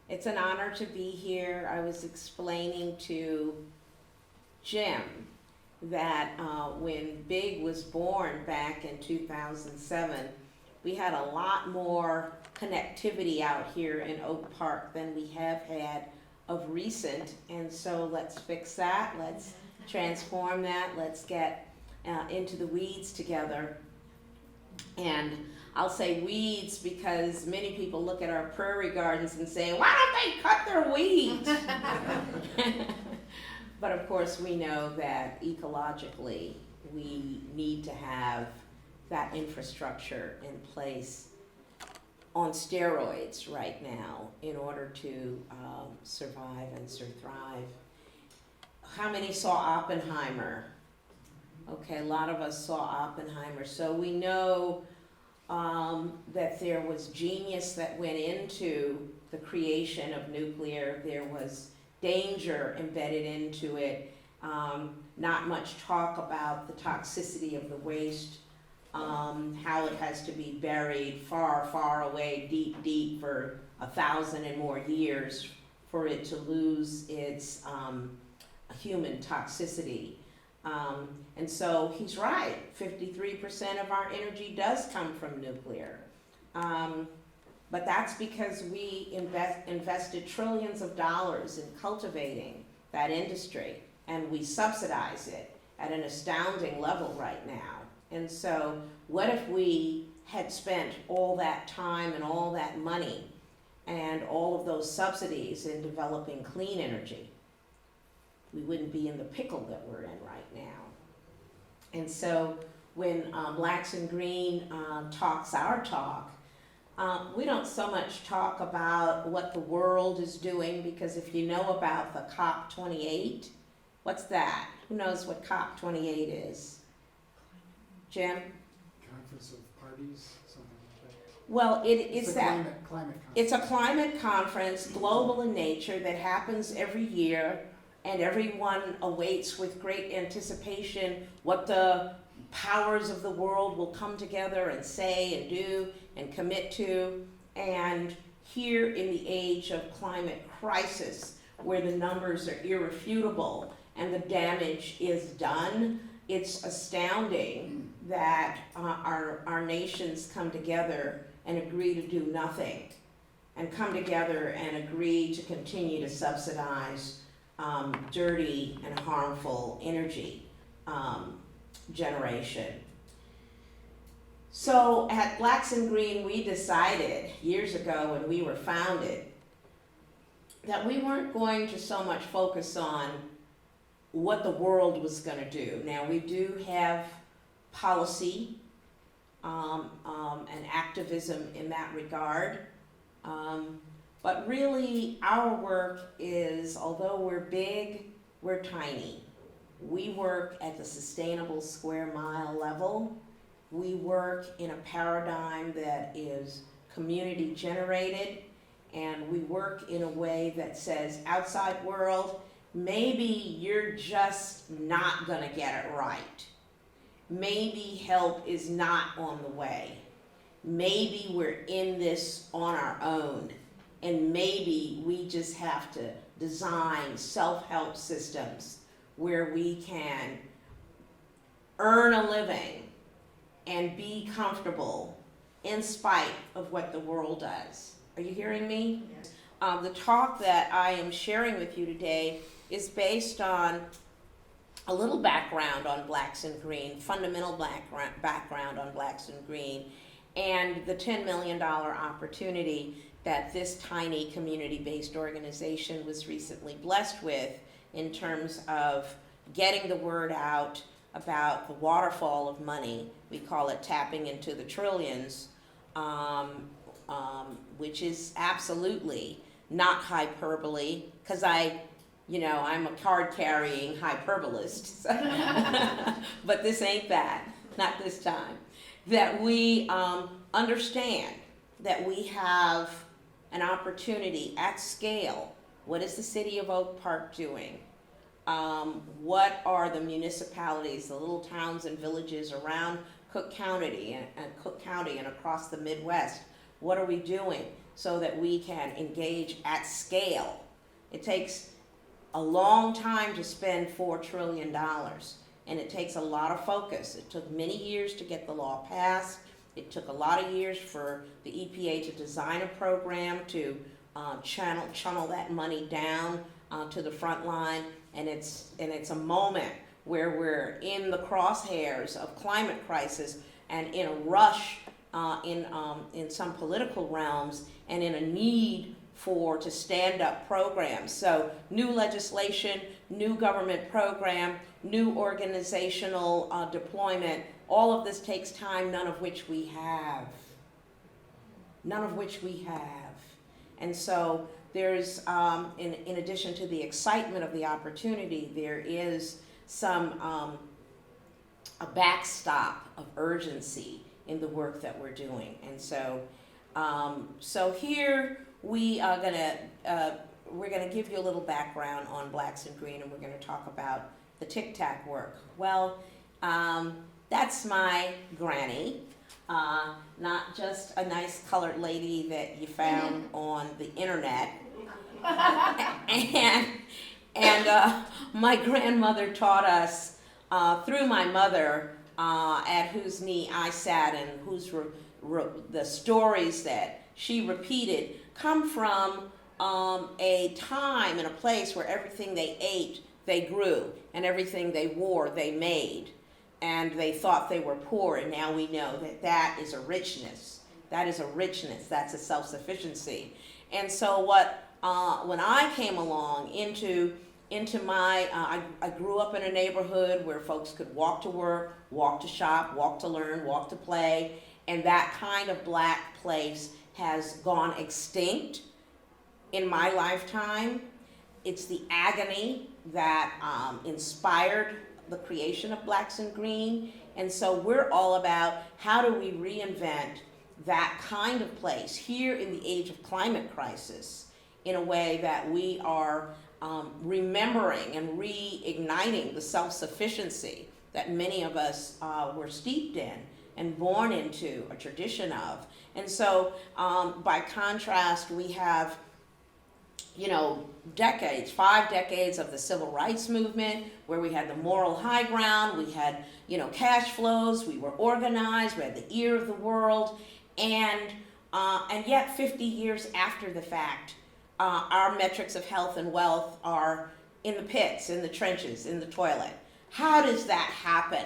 It's an honor to be here. I was explaining to Jim that when Big was born back in 2007, we had a lot more connectivity out here in Oak Park than we have had of recent, and so let's fix that, let's transform that, let's get into the weeds together. And I'll say weeds because many people look at our prairie gardens and say, why don't they cut their weeds? But of course we know that ecologically we need to have that infrastructure in place on steroids right now in order to survive and thrive. How many saw Oppenheimer? Okay, a lot of us saw Oppenheimer, so we know that there was genius that went into the creation of nuclear. There was danger embedded into it. Not much talk about the toxicity of the waste, how it has to be buried far, far away, deep, deep for 1,000 and more years for it to lose its human toxicity. And so he's right, 53% of our energy does come from nuclear. But that's because we invested trillions of dollars in cultivating that industry, and we subsidize it at an astounding level right now. And so what if we had spent all that time and all that money and all of those subsidies in developing clean energy? We wouldn't be in the pickle that we're in right now. And so when Blacks in Green talks our talk, we don't so much talk about what the world is doing, because if you know about the COP28, what's that? Who knows what COP28 is? Jim? Conference of Parties, something like that. Well, it's that. Climate conference. It's a climate conference, global in nature, that happens every year, and everyone awaits with great anticipation what the powers of the world will come together and say and do and commit to. And here in the age of climate crisis, where the numbers are irrefutable and the damage is done, it's astounding that our nations come together and agree to do nothing, and come together and agree to continue to subsidize dirty and harmful energy generation. So at Blacks in Green, we decided years ago when we were founded that we weren't going to so much focus on what the world was going to do. Now, we do have policy and activism in that regard, but really our work is, although we're big, we're tiny. We work at the sustainable square mile level. We work in a paradigm that is community generated, and we work in a way that says, outside world, maybe you're just not gonna get it right. Maybe help is not on the way. Maybe we're in this on our own, and maybe we just have to design self-help systems where we can earn a living and be comfortable in spite of what the world does. Are you hearing me? Yes. The talk that I am sharing with you today is based on a little background on Blacks in Green, fundamental background on Blacks in Green, and the $10 million opportunity that this tiny community-based organization was recently blessed with in terms of getting the word out about the waterfall of money. We call it tapping into the trillions, which is absolutely not hyperbole, because I'm a card-carrying hyperbolist, but this ain't that, not this time. That we understand that we have an opportunity at scale. What is the city of Oak Park doing? What are the municipalities, the little towns and villages around Cook County and across the Midwest? What are we doing? so that we can engage at scale. It takes a long time to spend $4 trillion, and it takes a lot of focus. It took many years to get the law passed. It took a lot of years for the EPA to design a program to channel that money down to the front line, and it's a moment where we're in the crosshairs of climate crisis and in a rush in some political realms and in a need to stand up programs. So new legislation, new government program, new organizational deployment, all of this takes time, none of which we have. None of which we have. And so there's, in addition to the excitement of the opportunity, there is some, a backstop of urgency in the work that we're doing. And so, so here we are we're gonna give you a little background on Blacks in Green, and we're gonna talk about the Tic Tac work. Well, that's my granny, not just a nice colored lady that you found on the internet. And my grandmother taught us through my mother, at whose knee I sat, and whose the stories that she repeated come from a time and a place where everything they ate, they grew, and everything they wore, they made. And they thought they were poor, and now we know that that is a richness. That is a richness. That's a self-sufficiency. And so when I came along into my, I grew up in a neighborhood where folks could walk to work, walk to shop, walk to learn, walk to play, and that kind of Black place has gone extinct in my lifetime. It's the agony that inspired the creation of Blacks in Green, and so we're all about how do we reinvent that kind of place here in the age of climate crisis in a way that we are remembering and reigniting the self-sufficiency that many of us were steeped in and born into a tradition of. And so by contrast, we have, you know, decades, 5 decades of the civil rights movement, where we had the moral high ground, we had, you know, cash flows, we were organized, we had the ear of the world, and yet 50 years after the fact, our metrics of health and wealth are in the pits, in the trenches, in the toilet. How does that happen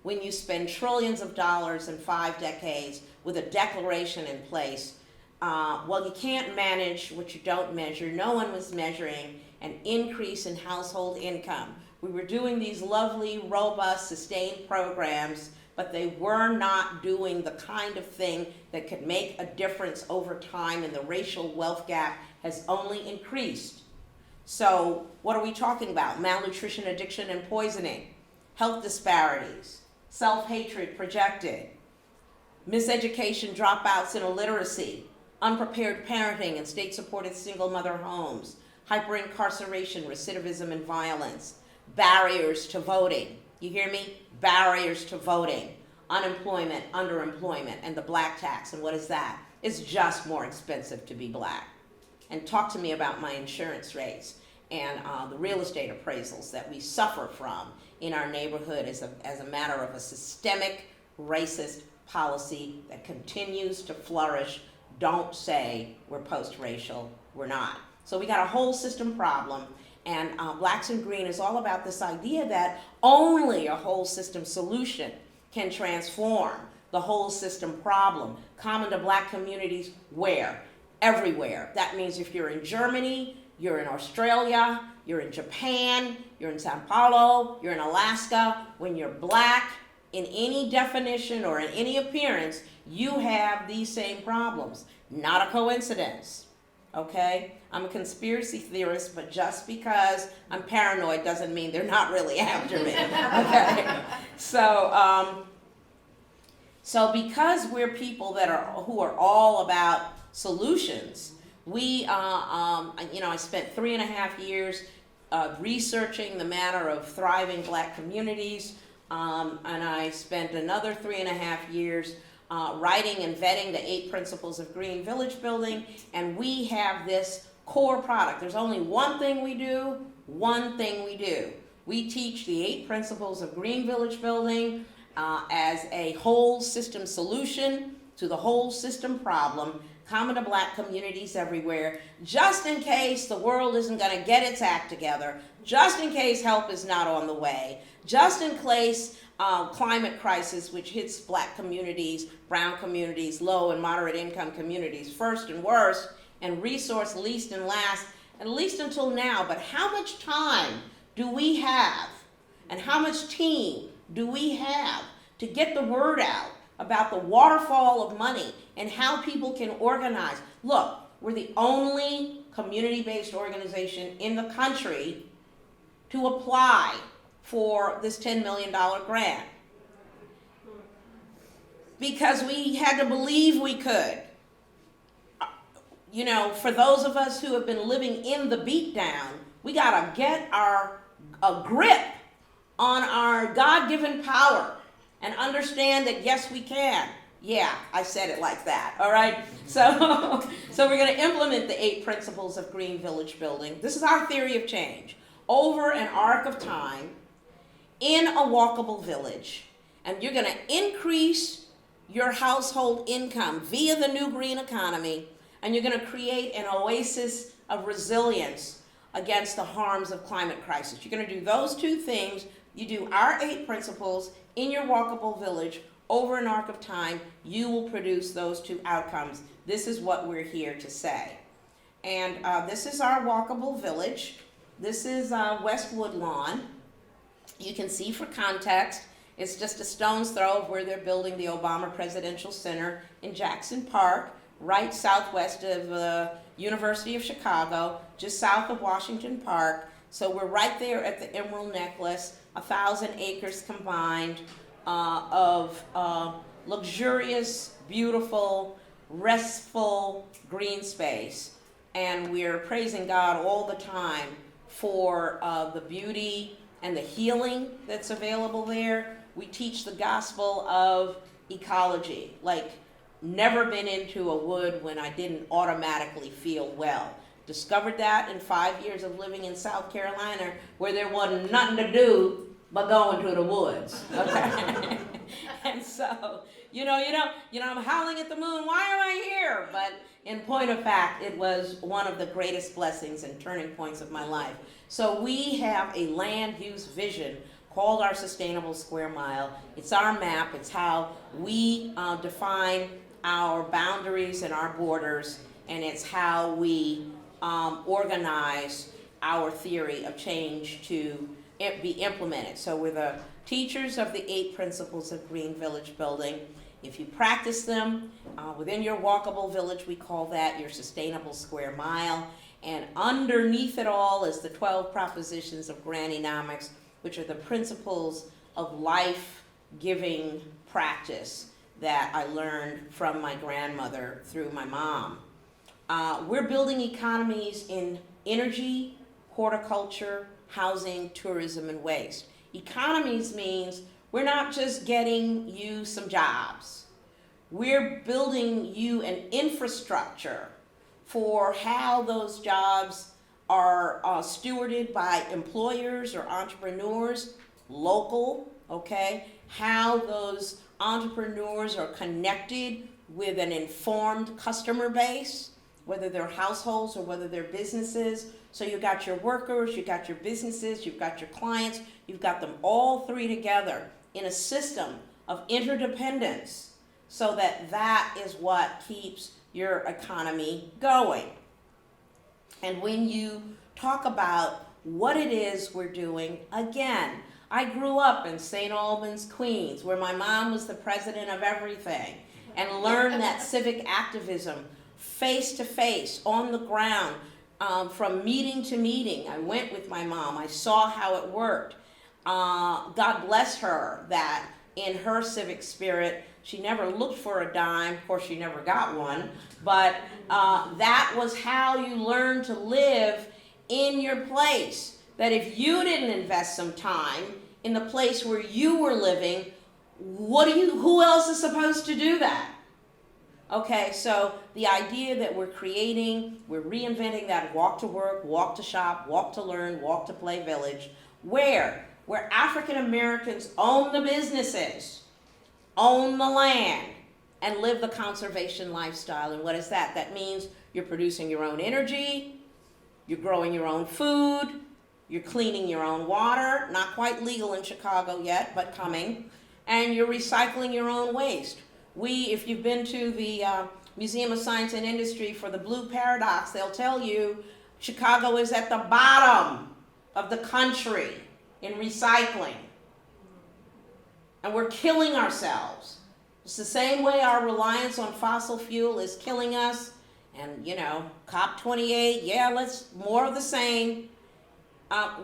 when you spend trillions of dollars in 5 decades with a declaration in place? Well, you can't manage what you don't measure. No one was measuring an increase in household income. We were doing these lovely, robust, sustained programs, but they were not doing the kind of thing that could make a difference over time, and the racial wealth gap has only increased. So what are we talking about? Malnutrition, addiction, and poisoning, health disparities, self-hatred projected, miseducation, dropouts, and illiteracy, unprepared parenting and state-supported single mother homes, hyper-incarceration, recidivism, and violence, barriers to voting. You hear me? Barriers to voting, unemployment, underemployment, and the Black tax. And what is that? It's just more expensive to be Black. And talk to me about my insurance rates and the real estate appraisals that we suffer from in our neighborhood as a matter of a systemic racist policy that continues to flourish. Don't say we're post-racial, we're not. So we got a whole system problem, and Blacks in Green is all about this idea that only a whole system solution can transform the whole system problem. Common to Black communities, where? Everywhere. That means if you're in Germany, you're in Australia, you're in Japan, you're in Sao Paulo, you're in Alaska, when you're Black, in any definition or in any appearance, you have these same problems. Not a coincidence, okay? I'm a conspiracy theorist, but just because I'm paranoid doesn't mean they're not really after me, okay? So because we're people who are all about solutions, we, I spent 3.5 years researching the matter of thriving Black communities, and I spent another 3.5 years writing and vetting the 8 principles of green village building, and we have this core product. There's only one thing we do, We teach the 8 principles of green village building as a whole system solution to the whole system problem, common to Black communities everywhere, just in case the world isn't going to get its act together, just in case help is not on the way, just in case climate crisis, which hits Black communities, brown communities, low and moderate income communities first and worst, and resource least and last, at least until now. But how much time do we have, and how much team do we have to get the word out about the waterfall of money and how people can organize? Look, we're the only community-based organization in the country to apply for this $10 million grant, because we had to believe we could. You know, for those of us who have been living in the beatdown, we gotta get a grip on our God-given power and understand that yes, we can. Yeah, I said it like that, all right? So we're gonna implement the 8 principles of green village building. This is our theory of change. Over an arc of time, in a walkable village, and you're gonna increase your household income via the new green economy, and you're gonna create an oasis of resilience against the harms of climate crisis. You're gonna do those 2 things. You do our 8 principles in your walkable village over an arc of time, you will produce those 2 outcomes. This is what we're here to say. And this is our walkable village. This is West Woodlawn. You can see for context, it's just a stone's throw of where they're building the Obama Presidential Center in Jackson Park, right southwest of the University of Chicago, just south of Washington Park. So we're right there at the Emerald Necklace, 1,000 acres combined of luxurious, beautiful, restful green space. And we're praising God all the time for the beauty and the healing that's available there. We teach the gospel of ecology, like never been into a wood when I didn't automatically feel well. Discovered that in 5 years of living in South Carolina, where there wasn't nothing to do but go into the woods. Okay? And so, I'm howling at the moon, why am I here? But in point of fact, it was one of the greatest blessings and turning points of my life. So we have a land use vision called our Sustainable Square Mile. It's our map. It's how we define our boundaries and our borders, and it's how we organize our theory of change to be implemented. So we're the teachers of the 8 principles of green village building. If you practice them within your walkable village, we call that your Sustainable Square Mile. And underneath it all is the 12 propositions of Grannynomics, which are the principles of life-giving practice that I learned from my grandmother through my mom. We're building economies in energy, horticulture, housing, tourism, and waste. Economies means we're not just getting you some jobs. We're building you an infrastructure for how those jobs are stewarded by employers or entrepreneurs, local, okay? How those entrepreneurs are connected with an informed customer base, whether they're households or whether they're businesses. So you've got your workers, you've got your businesses, you've got your clients, you've got them all 3 together in a system of interdependence, so that is what keeps your economy going. And when you talk about what it is we're doing, again, I grew up in St. Albans, Queens, where my mom was the president of everything, and learned that civic activism face to face, on the ground, from meeting to meeting. I went with my mom. I saw how it worked. God bless her that in her civic spirit, she never looked for a dime. Of course, she never got one. But that was how you learned to live in your place. That if you didn't invest some time in the place where you were living, who else is supposed to do that? Okay, so the idea that we're reinventing that walk to work, walk to shop, walk to learn, walk to play village, where African Americans own the businesses, own the land, and live the conservation lifestyle. And what is that? That means you're producing your own energy, you're growing your own food, you're cleaning your own water, not quite legal in Chicago yet, but coming, and you're recycling your own waste. If you've been to the Museum of Science and Industry for the Blue Paradox, they'll tell you Chicago is at the bottom of the country in recycling. And we're killing ourselves. It's the same way our reliance on fossil fuel is killing us. And, COP28, let's more of the same.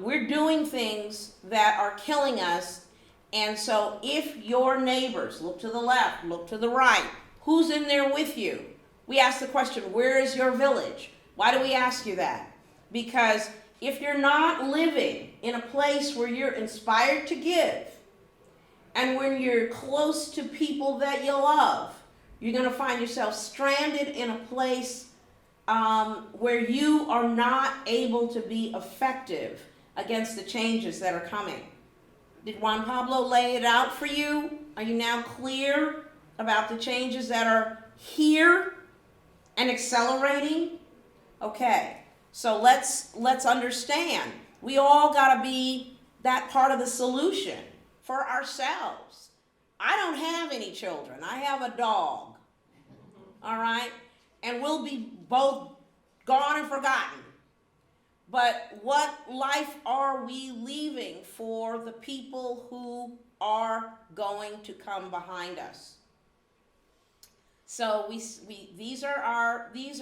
We're doing things that are killing us. And so if your neighbors, look to the left, look to the right, who's in there with you? We ask the question, where is your village? Why do we ask you that? Because if you're not living in a place where you're inspired to give, and when you're close to people that you love, you're going to find yourself stranded in a place where you are not able to be effective against the changes that are coming. Did Juan Pablo lay it out for you? Are you now clear about the changes that are here and accelerating? Okay, so let's understand. We all got to be that part of the solution for ourselves. I don't have any children. I have a dog. All right? And we'll be both gone and forgotten. But what life are we leaving for the people who are going to come behind us? So these are our, this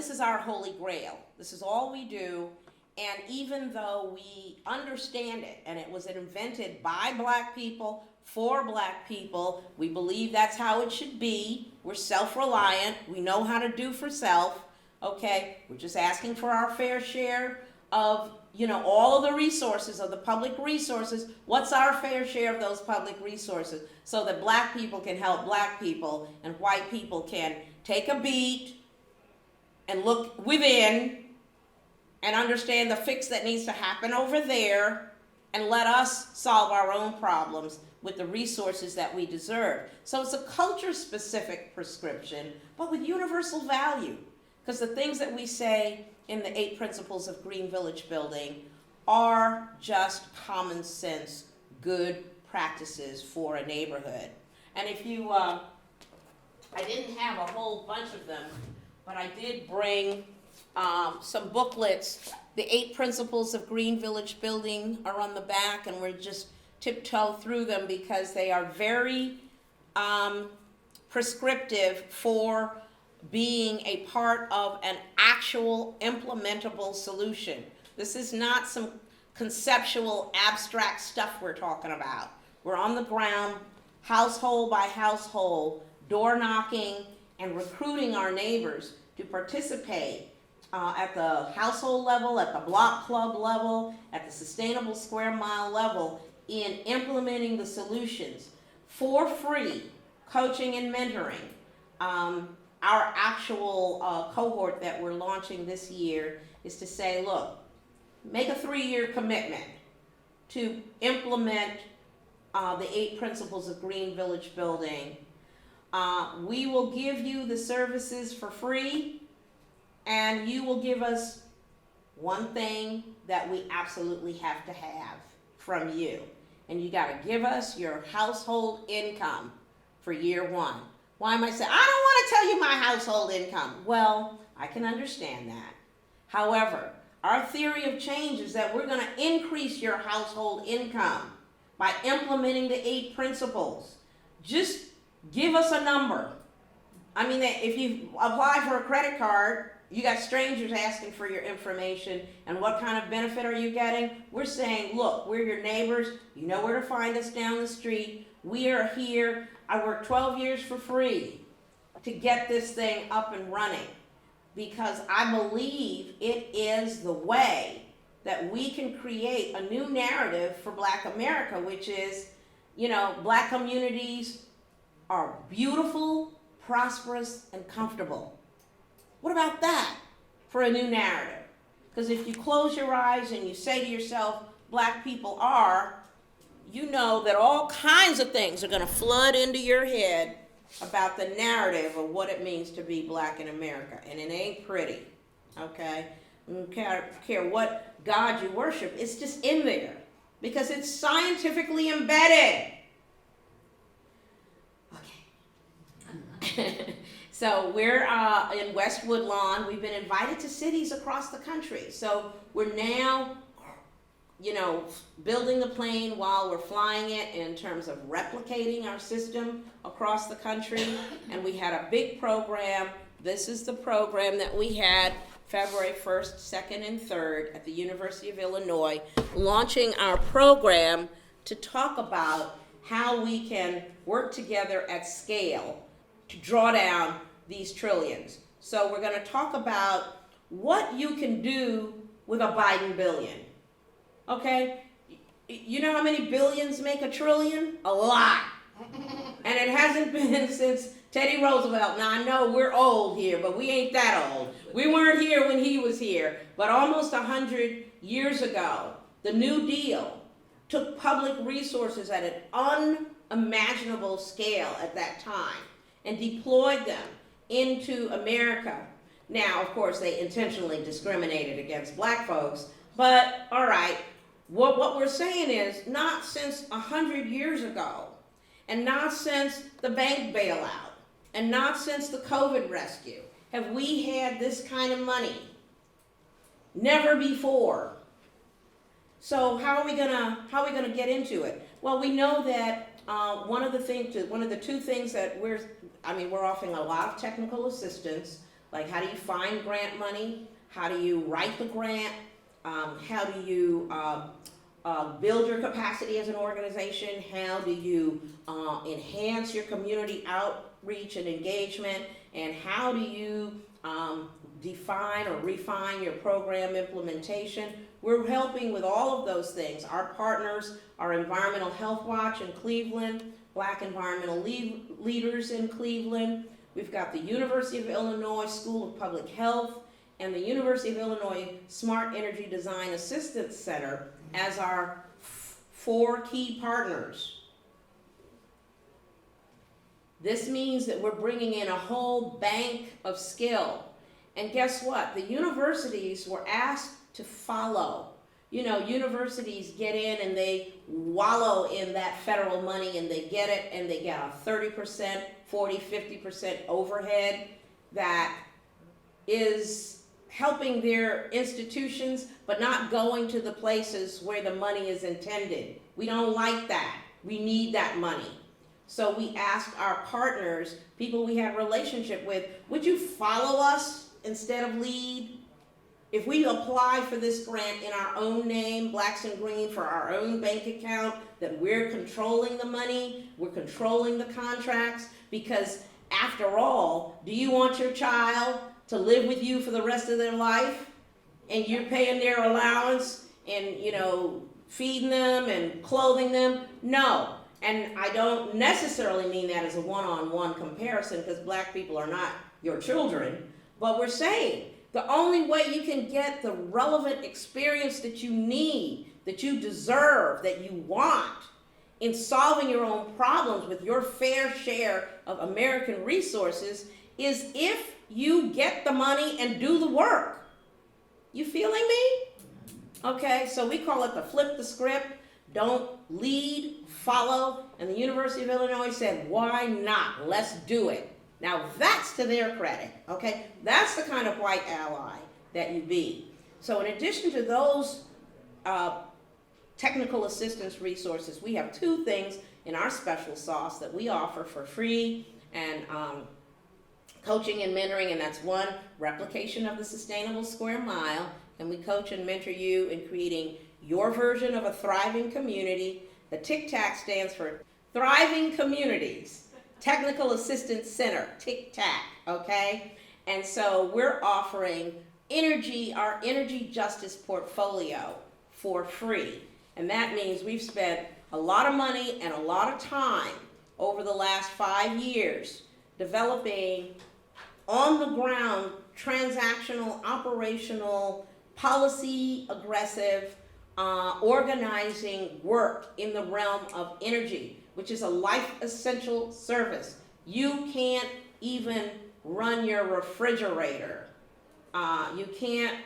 is our holy grail. This is all we do. And even though we understand it, and it was invented by Black people, for Black people, we believe that's how it should be. We're self-reliant. We know how to do for self. Okay, we're just asking for our fair share of, all of the resources, of the public resources. What's our fair share of those public resources so that Black people can help Black people and white people can take a beat and look within and understand the fix that needs to happen over there and let us solve our own problems with the resources that we deserve. So it's a culture-specific prescription, but with universal value. Because the things that we say in the 8 principles of Green Village Building are just common sense, good practices for a neighborhood. And if you, I didn't have a whole bunch of them, but I did bring some booklets. The 8 principles of Green Village Building are on the back, and we're just tiptoe through them because they are very prescriptive for being a part of an actual implementable solution. This is not some conceptual abstract stuff we're talking about. We're on the ground, household by household, door knocking and recruiting our neighbors to participate at the household level, at the block club level, at the sustainable square mile level in implementing the solutions for free, coaching and mentoring. Our actual cohort that we're launching this year is to say, look, make a 3-year commitment to implement the 8 principles of Green Village Building. We will give you the services for free, and you will give us one thing that we absolutely have to have from you. And you gotta give us your household income for year 1. Why am I saying, I don't want to tell you my household income? Well, I can understand that. However, our theory of change is that we're going to increase your household income by implementing the 8 principles. Just give us a number. I mean, if you apply for a credit card, you got strangers asking for your information, and what kind of benefit are you getting? We're saying, look, we're your neighbors. You know where to find us down the street. We are here. I worked 12 years for free to get this thing up and running because I believe it is the way that we can create a new narrative for Black America, which is Black communities are beautiful, prosperous, and comfortable. What about that for a new narrative? Because if you close your eyes and you say to yourself, Black people are, you know that all kinds of things are going to flood into your head about the narrative of what it means to be Black in America. And it ain't pretty, okay? I don't care what God you worship, it's just in there because it's scientifically embedded. Okay. So we're in West Woodlawn. We've been invited to cities across the country. So we're now, building the plane while we're flying it in terms of replicating our system across the country. And we had a big program. This is the program that we had February 1st, 2nd, and 3rd at the University of Illinois, launching our program to talk about how we can work together at scale to draw down these trillions. So we're going to talk about what you can do with a Biden billion. Okay? You know how many billions make a trillion? A lot. And it hasn't been since Teddy Roosevelt. Now I know we're old here, but we ain't that old. We weren't here when he was here, but almost 100 years ago, the New Deal took public resources at an unimaginable scale at that time and deployed them into America. Now, of course, they intentionally discriminated against Black folks, but all right, what we're saying is not since 100 years ago, and not since the bank bailout, and not since the COVID rescue, have we had this kind of money. Never before. So how are we gonna get into it? Well, we know that one of the two things that we're offering a lot of technical assistance, like how do you find grant money, how do you write the grant, how do you build your capacity as an organization, how do you enhance your community outreach and engagement, and how do you define or refine your program implementation. We're helping with all of those things. Our partners are Environmental Health Watch in Cleveland, Black Environmental Leaders in Cleveland. We've got the University of Illinois School of Public Health and the University of Illinois Smart Energy Design Assistance Center as our 4 key partners. This means that we're bringing in a whole bank of skill. And guess what? The universities were asked to follow. Universities get in and they wallow in that federal money and they get it and they get a 30%, 40, 50% overhead that is helping their institutions but not going to the places where the money is intended. We don't like that. We need that money. So we asked our partners, people we have a relationship with, would you follow us instead of lead? If we apply for this grant in our own name, Blacks in Green, for our own bank account, that we're controlling the money, we're controlling the contracts, because after all, do you want your child to live with you for the rest of their life? And you're paying their allowance and, feeding them and clothing them? No. And I don't necessarily mean that as a one-on-one comparison, because Black people are not your children, but we're saying the only way you can get the relevant experience that you need, that you deserve, that you want in solving your own problems with your fair share of American resources is if you get the money and do the work. You feeling me? Okay, so we call it the flip the script. Don't lead, follow. And the University of Illinois said, why not? Let's do it. Now that's to their credit, okay? That's the kind of white ally that you be. So in addition to those technical assistance resources, we have 2 things in our special sauce that we offer for free, and coaching and mentoring, and that's 1, replication of the Sustainable Square Mile, and we coach and mentor you in creating your version of a thriving community. The TIC-TAC stands for Thriving Communities Technical Assistance Center, TIC-TAC, okay? And so we're offering our energy justice portfolio for free. And that means we've spent a lot of money and a lot of time over the last 5 years developing on the ground, transactional, operational, policy aggressive, organizing work in the realm of energy, which is a life essential service. You can't even run your refrigerator. You can't,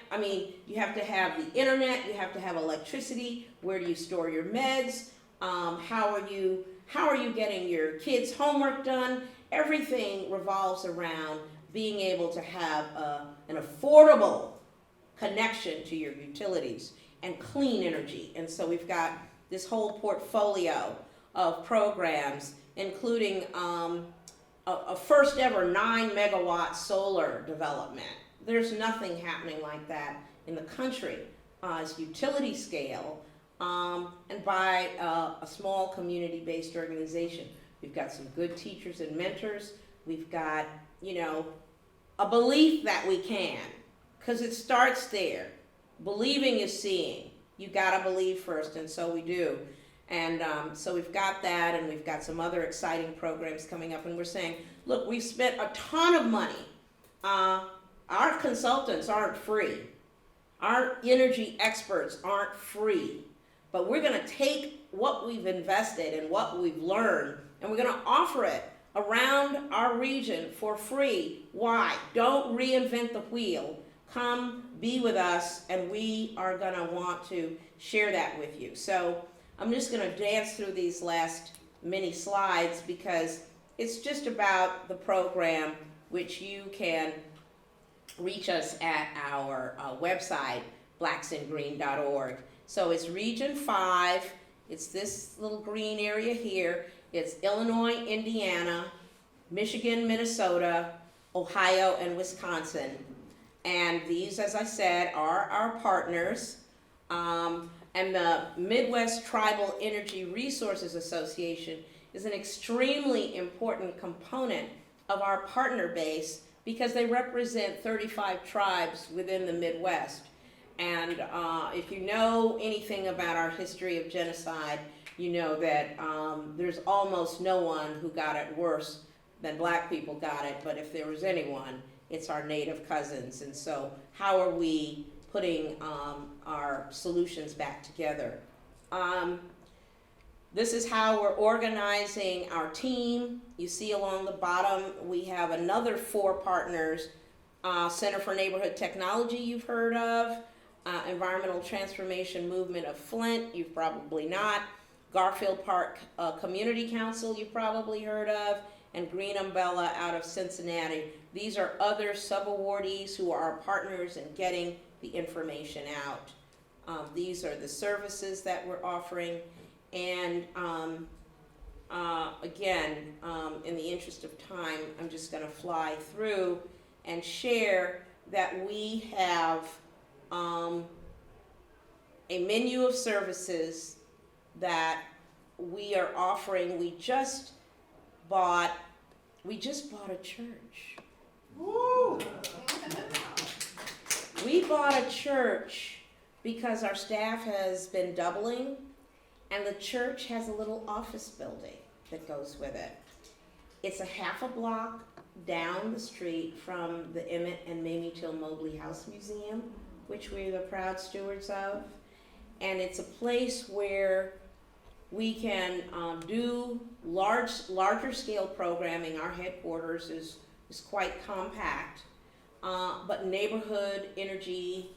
you have to have the internet, you have to have electricity. Where do you store your meds? How are you getting your kids' homework done? Everything revolves around being able to have an affordable connection to your utilities and clean energy. And so we've got this whole portfolio of programs, including a first ever 9 megawatt solar development. There's nothing happening like that in the country as utility scale and by a small community-based organization. We've got some good teachers and mentors. We've got, a belief that we can, because it starts there. Believing is seeing. You gotta believe first, and so we do. And so we've got that, and we've got some other exciting programs coming up, and we're saying, look, we've spent a ton of money. Our consultants aren't free. Our energy experts aren't free. But we're gonna take what we've invested and what we've learned, and we're gonna offer it around our region for free. Why? Don't reinvent the wheel. Come be with us, and we are gonna want to share that with you. So I'm just gonna dance through these last mini slides because it's just about the program, which you can reach us at our website, blacksandgreen.org. So it's Region 5, it's this little green area here. It's Illinois, Indiana, Michigan, Minnesota, Ohio, and Wisconsin. And these, as I said, are our partners. And the Midwest Tribal Energy Resources Association is an extremely important component of our partner base because they represent 35 tribes within the Midwest. And if you know anything about our history of genocide, you know that there's almost no one who got it worse than black people got it, but if there was anyone, it's our native cousins. And so how are we putting our solutions back together? This is how we're organizing our team. You see along the bottom, we have another 4 partners. Center for Neighborhood Technology you've heard of, Environmental Transformation Movement of Flint, you've probably not, Garfield Park Community Council you've probably heard of, and Green Umbrella out of Cincinnati. These are other sub-awardees who are our partners in getting the information out. These are the services that we're offering. And again, in the interest of time, I'm just going to fly through and share that we have a menu of services that we are offering. We just bought a church. Woo! We bought a church because our staff has been doubling, and the church has a little office building that goes with it. It's a half a block down the street from the Emmett and Mamie Till Mobley House Museum, which we're the proud stewards of. And it's a place where we can do larger scale programming. Our headquarters is quite compact, but neighborhood energy,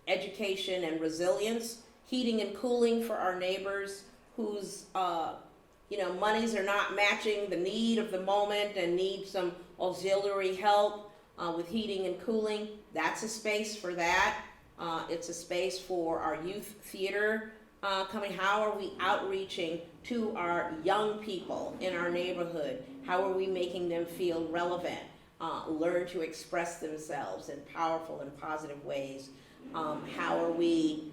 education and resilience, heating and cooling for our neighbors whose monies are not matching the need of the moment and need some auxiliary help with heating and cooling. That's a space for that. It's a space for our youth theater coming. How are we outreaching to our young people in our neighborhood? How are we making them feel relevant, learn to express themselves in powerful and positive ways? How are we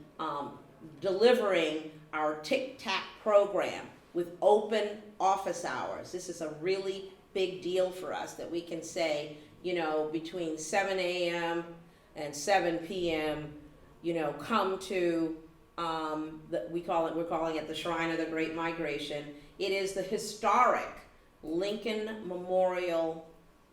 delivering our Tic-Tac program with open office hours? This is a really big deal for us that we can say, between 7 a.m. and 7 p.m., come to we're calling it the Shrine of the Great Migration. It is the historic Lincoln Memorial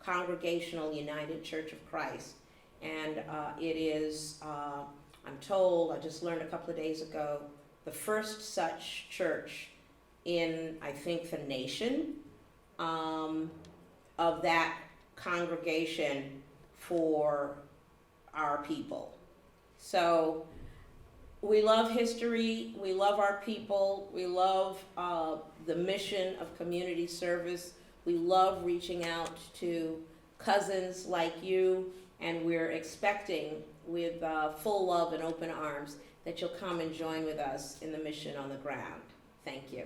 Congregational United Church of Christ. And it is, I'm told, I just learned a couple of days ago, the first such church in, I think, the nation, of that congregation for our people. So we love history, we love our people, we love the mission of community service, we love reaching out to cousins like you, and we're expecting with full love and open arms that you'll come and join with us in the mission on the ground. Thank you.